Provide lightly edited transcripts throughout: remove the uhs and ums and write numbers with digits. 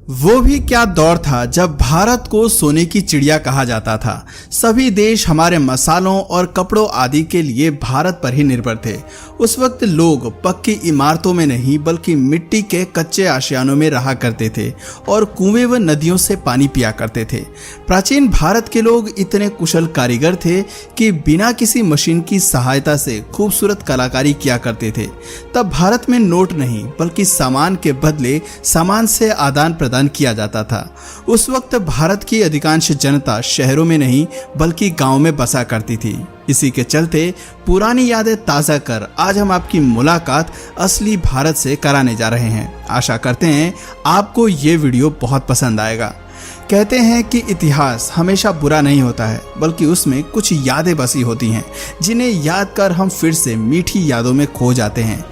वो भी क्या दौर था जब भारत को सोने की चिड़िया कहा जाता था। सभी देश हमारे मसालों और कपड़ों आदि के लिए भारत पर ही निर्भर थे। उस वक्त लोग पक्की इमारतों में नहीं बल्कि मिट्टी के कच्चे आशियानों में रहा करते थे और कुएं व नदियों से पानी पिया करते थे। प्राचीन भारत के लोग इतने कुशल कारीगर थे कि बिना किसी मशीन की सहायता से खूबसूरत कलाकारी किया करते थे। तब भारत में नोट नहीं बल्कि सामान के बदले सामान से आदान प्रदान किया जाता था। उस वक्त भारत की अधिकांश जनता शहरों में नहीं बल्कि गांव में बसा करती थी। इसी के चलते पुरानी यादें ताज़ा कर आज हम आपकी मुलाकात असली भारत से कराने जा रहे हैं। आशा करते हैं आपको ये वीडियो बहुत पसंद आएगा। कहते हैं कि इतिहास हमेशा बुरा नहीं होता है बल्कि उसमें कुछ यादें बसी होती हैं जिन्हें याद कर हम फिर से मीठी यादों में खो जाते हैं।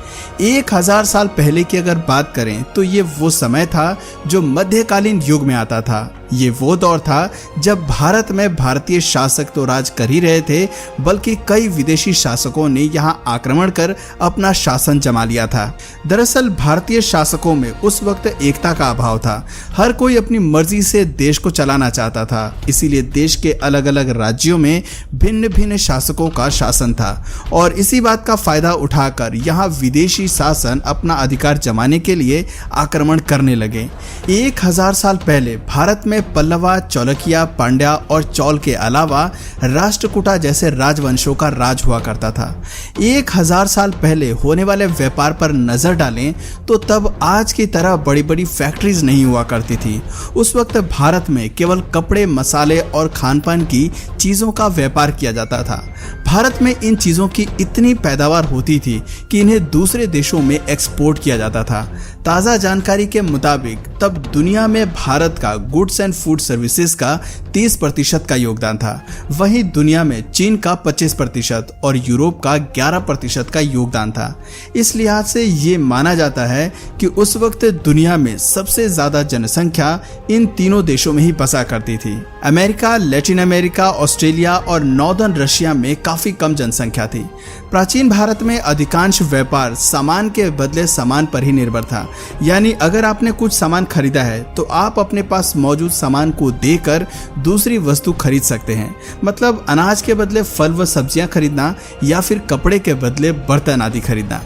1000 साल पहले की अगर बात करें तो ये वो समय था जो मध्यकालीन युग में आता था। ये वो दौर था जब भारत में भारतीय शासक तो राज कर ही रहे थे बल्कि कई विदेशी शासकों ने यहाँ आक्रमण कर अपना शासन जमा लिया था। दरअसल भारतीय शासकों में उस वक्त एकता का अभाव था। हर कोई अपनी मर्जी से देश को चलाना चाहता था। इसीलिए देश के अलग अलग राज्यों में भिन्न भिन्न शासकों का शासन था और इसी बात का फायदा उठाकर यहाँ विदेशी शासन अपना अधिकार जमाने के लिए आक्रमण करने लगे। 1000 साल पहले भारत में पल्लवा, चौलकिया, पांड्या और चौल के अलावा राष्ट्रकूटा जैसे राजवंशों का राज हुआ करता था। 1000 साल पहले होने वाले व्यापार पर नजर डालें तो तब आज की तरह बड़ी बड़ी फैक्ट्रीज नहीं हुआ करती थी। उस वक्त भारत में केवल कपड़े, मसाले और खान पान की चीजों का व्यापार किया जाता था। भारत में इन चीजों की इतनी पैदावार होती थी कि इन्हें दूसरे देशों में एक्सपोर्ट किया जाता था। ताज़ा जानकारी के मुताबिक तब दुनिया में भारत का गुड्स एंड फूड सर्विसेज का 30% का योगदान था। वहीं दुनिया में चीन का 25% और यूरोप का 11% का योगदान था। इस लिहाज से ये माना जाता है कि उस वक्त दुनिया में सबसे ज्यादा जनसंख्या इन तीनों देशों में ही बसा करती थी। अमेरिका, लैटिन अमेरिका, ऑस्ट्रेलिया और नॉर्दर्न रशिया में काफी कम जनसंख्या थी। प्राचीन भारत में अधिकांश व्यापार सामान के बदले सामान पर ही निर्भर था। यानी अगर आपने कुछ सामान खरीदा है तो आप अपने पास मौजूद सामान को देकर दूसरी वस्तु खरीद सकते हैं। मतलब अनाज के बदले फल व सब्जियां खरीदना या फिर कपड़े के बदले बर्तन आदि खरीदना।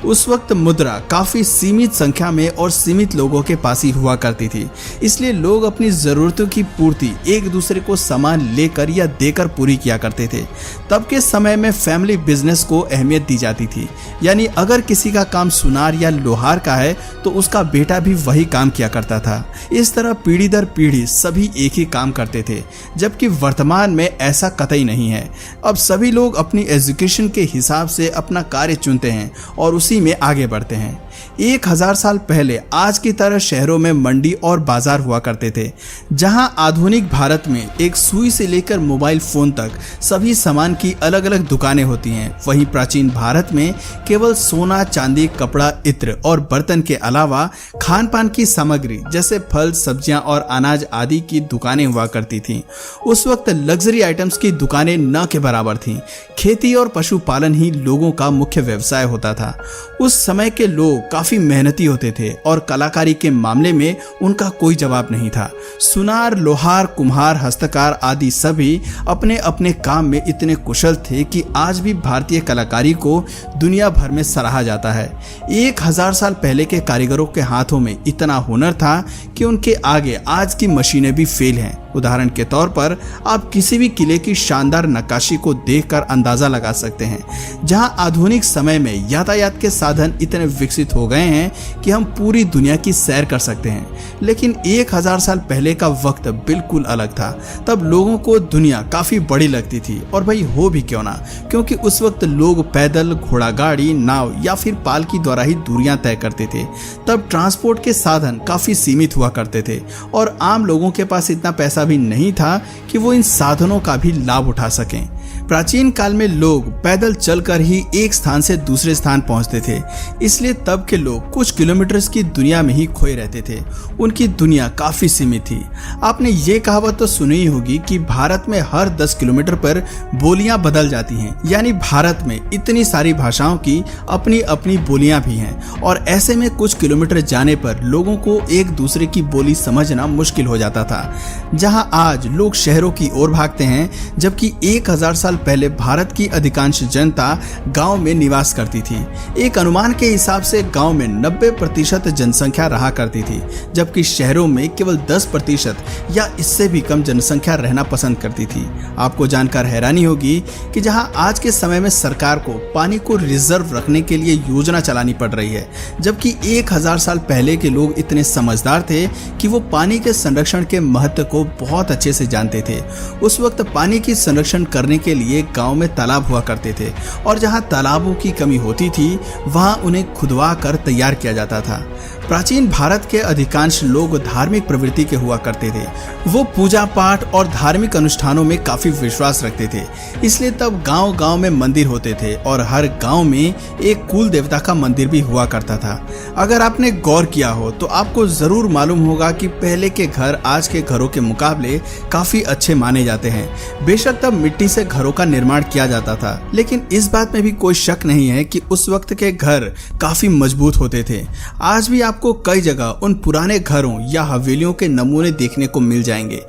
उस वक्त मुद्रा काफी सीमित संख्या में और सीमित लोगों के पास ही हुआ करती थी। इसलिए लोग अपनी जरूरतों की पूर्ति एक दूसरे को सामान लेकर या देकर पूरी किया करते थे। तब के समय में फैमिली बिजनेस को अहमियत दी जाती थी। यानी अगर किसी का काम सुनार या लोहार का है तो उसका बेटा भी वही काम किया करता था। इस तरह पीढ़ी दर पीढ़ी सभी एक ही काम करते थे, जबकि वर्तमान में ऐसा कतई नहीं है। अब सभी लोग अपनी एजुकेशन के हिसाब से अपना कार्य चुनते हैं और उसी में आगे बढ़ते हैं। 1000 साल पहले आज की तरह शहरों में मंडी और बाजार हुआ करते थे, जहां आधुनिक भारत में एक सुई से लेकर मोबाइल फोन तक सभी सामान की अलग अलग दुकानें होती हैं। वहीं प्राचीन भारत में केवल सोना, चांदी, कपड़ा, इत्र और बर्तन के अलावा खान पान की सामग्री जैसे फल, सब्जियां और अनाज आदि की दुकानें हुआ करती थीं। उस वक्त लग्जरी आइटम्स की दुकानें न के बराबर थीं। खेती और पशुपालन ही लोगों का मुख्य व्यवसाय होता था। उस समय के लोग काफी मेहनती होते थे और कलाकारी के मामले में उनका कोई जवाब नहीं था। सुनार, लोहार, कुम्हार, हस्तकार आदि सभी अपने अपने काम में इतने कुशल थे कि आज भी भारतीय कलाकारी को दुनिया भर में सराहा जाता है। 1000 साल पहले के कारीगरों के हाथों में इतना हुनर था कि उनके आगे आज की मशीनें भी फेल हैं। उदाहरण के तौर पर आप किसी भी किले की शानदार नक्काशी को देखकर अंदाजा लगा सकते हैं। जहां आधुनिक समय में यातायात के साधन इतने विकसित हो गए हैं कि हम पूरी दुनिया की सैर कर सकते हैं, लेकिन 1000 साल पहले का वक्त बिल्कुल अलग था। तब लोगों को दुनिया काफी बड़ी लगती थी और भाई हो भी क्यों ना, क्योंकि उस वक्त लोग पैदल, घोड़ा गाड़ी, नाव या फिर पालकी द्वारा ही दूरियां तय करते थे। तब ट्रांसपोर्ट के साधन काफी सीमित हुआ करते थे और आम लोगों के पास इतना पैसा भी नहीं था कि वो इन साधनों का भी लाभ उठा सकें। प्राचीन काल में लोग पैदल चलकर ही एक स्थान से दूसरे स्थान पहुंचते थे, इसलिए तब के लोग कुछ किलोमीटर्स की दुनिया में ही खोए रहते थे। उनकी दुनिया काफी सीमित थी। आपने ये कहावत तो सुनी ही होगी कि भारत में हर 10 किलोमीटर पर बोलियां बदल जाती हैं, यानी भारत में इतनी सारी भाषाओं की अपनी अपनी बोलियां भी हैं और ऐसे में कुछ किलोमीटर जाने पर लोगों को एक दूसरे की बोली समझना मुश्किल हो जाता था। जहां आज लोग शहरों की ओर भागते हैं, जबकि 1000 साल पहले भारत की अधिकांश जनता गांव में निवास करती थी। एक अनुमान के हिसाब से गांव में 90% जनसंख्या रहा करती थी, जबकि शहरों में केवल 10% या इससे भी कम जनसंख्या रहना पसंद करती थी। आपको जानकर हैरानी होगी कि जहां आज के समय में सरकार को पानी को रिजर्व रखने के लिए योजना चलानी पड़ रही है, जबकि 1000 साल पहले के लोग इतने समझदार थे कि वो पानी के संरक्षण के महत्व को बहुत अच्छे से जानते थे। उस वक्त पानी की संरक्षण करने के लिए गांव में तालाब हुआ करते थे और जहां तालाबों की कमी होती थी वहां उन्हें खुदवा कर तैयार किया जाता था। प्राचीन भारत के अधिकांश लोग धार्मिक प्रवृत्ति के हुआ करते थे। वो पूजा पाठ और धार्मिक अनुष्ठानों में काफी विश्वास रखते थे, इसलिए तब गांव गांव में मंदिर होते थे और हर गांव में एक कुल देवता का मंदिर भी हुआ करता था। अगर आपने गौर किया हो तो आपको जरूर मालूम होगा कि पहले के घर आज के घरों के मुकाबले काफी अच्छे माने जाते हैं। बेशक तब मिट्टी से घरों का निर्माण किया जाता था, लेकिन इस बात में भी कोई शक नहीं है कि उस वक्त के घर काफी मजबूत होते थे। आज भी आपको कई जगह उन पुराने घरों या हवेलियों के नमूने देखने को मिल जाएंगे।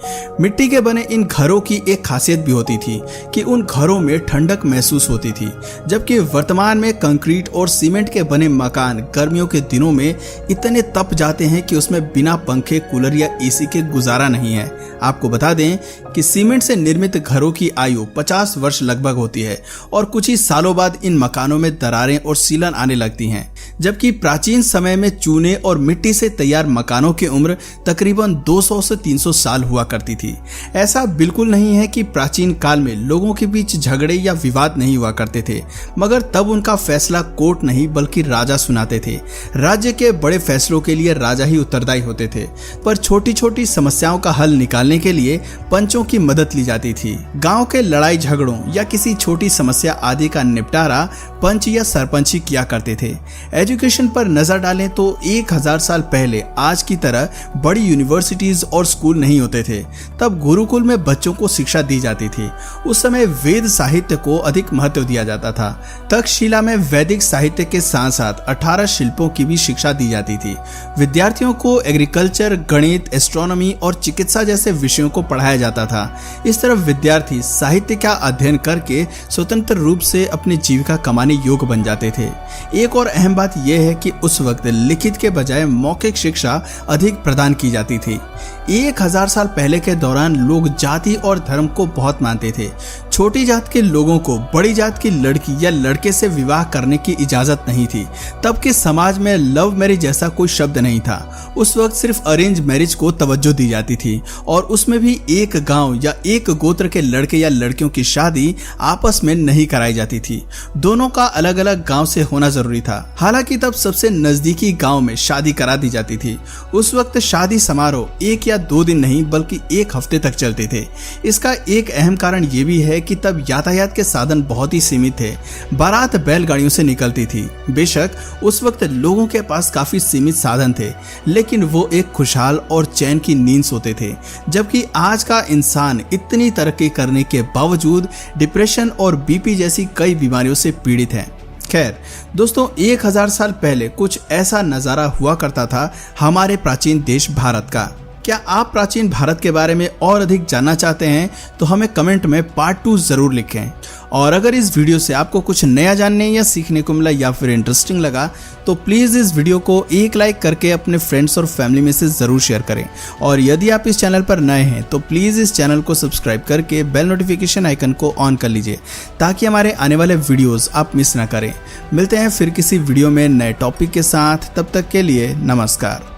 मिट्टी के बने इन घरों की एक खासियत भी होती थी कि उन घरों में ठंडक महसूस होती थी, जबकि वर्तमान में कंक्रीट और सीमेंट के बने मकान गर्मियों के दिनों में इतने तप जाते हैं कि उसमें बिना पंखे, कूलर या एसी के गुजारा नहीं है। आपको बता दें कि सीमेंट से निर्मित घरों की आयु 50 वर्ष लगभग होती है और कुछ ही सालों बाद इन मकानों में दरारें और सीलन आने लगती हैं, जबकि प्राचीन समय में चूने और मिट्टी से तैयार मकानों की उम्र तकरीबन 200 से 300 साल हुआ करती थी। ऐसा बिल्कुल नहीं है कि प्राचीन काल में लोगों के बीच झगड़े या विवाद नहीं हुआ करते थे, मगर तब उनका फैसला कोर्ट नहीं बल्कि राजा सुनाते थे। राज्य के बड़े फैसलों के लिए राजा ही उत्तरदायी होते थे, पर छोटी छोटी समस्याओं का हल निकालने के लिए पंचों की मदद ली जाती थी। गांव के लड़ाई झगड़ों या किसी छोटी समस्या आदि का निपटारा पंच या सरपंच ही किया करते थे। एजुकेशन पर नजर डालें तो 1000 साल पहले आज की तरह बड़ी यूनिवर्सिटीज और स्कूल नहीं होते थे। तब गुरुकुल में बच्चों को शिक्षा दी जाती थी। उस समय वेद साहित्य को अधिक महत्व दिया जाता था। तक्षशिला में वैदिक साहित्य के साथ साथ 18 शिल्पों की भी शिक्षा दी जाती थी। विद्यार्थियों को एग्रीकल्चर, गणित, एस्ट्रोनॉमी और चिकित्सा जैसे विषयों को पढ़ाया जाता था। इस तरफ विद्यार्थी साहित्य का अध्ययन करके स्वतंत्र रूप से अपनी जीविका कमाने योग्य बन जाते थे। एक और अहम बात यह है कि उस वक्त लिखित के बजाय मौखिक शिक्षा अधिक प्रदान की जाती थी। 1000 साल पहले के दौरान लोग जाति और धर्म को बहुत मानते थे। छोटी जात के लोगों को बड़ी जात की लड़की या लड़के से विवाह करने की इजाजत नहीं थी। तब के समाज में लव मैरिज जैसा कोई शब्द नहीं था। उस वक्त सिर्फ अरेंज मैरिज को तवज्जो दी जाती थी और उसमें भी एक गांव या एक गोत्र के लड़के या लड़कियों की शादी आपस में नहीं कराई जाती थी। दोनों का अलग अलग गांव से होना जरूरी था। हालांकि तब सबसे नजदीकी गांव में शादी करा दी जाती थी। उस वक्त शादी समारोह 1 या 2 दिन नहीं बल्कि 1 हफ्ते तक चलते थे। इसका एक अहम कारण ये भी है कि तब यातायात के साधन बहुत ही सीमित थे। बारात बैलगाड़ियों से निकलती थी। बेशक उस वक्त लोगों के पास काफी सीमित साधन थे, लेकिन वो एक खुशहाल और चैन की नींद सोते थे। जबकि आज का इंसान इतनी तरक्की करने के बावजूद डिप्रेशन और बीपी जैसी कई बीमारियों से पीड़ित है। खैर दोस्तों, 1000 साल पहले कुछ ऐसा नजारा हुआ करता था हमारे प्राचीन देश भारत का। क्या आप प्राचीन भारत के बारे में और अधिक जानना चाहते हैं तो हमें कमेंट में पार्ट 2 जरूर लिखें। और अगर इस वीडियो से आपको कुछ नया जानने या सीखने को मिला या फिर इंटरेस्टिंग लगा तो प्लीज़ इस वीडियो को एक लाइक करके अपने फ्रेंड्स और फैमिली में से ज़रूर शेयर करें। और यदि आप इस चैनल पर नए हैं तो प्लीज़ इस चैनल को सब्सक्राइब करके बेल नोटिफिकेशन आइकन को ऑन कर लीजिए ताकि हमारे आने वाले वीडियोज़ आप मिस ना करें। मिलते हैं फिर किसी वीडियो में नए टॉपिक के साथ, तब तक के लिए नमस्कार।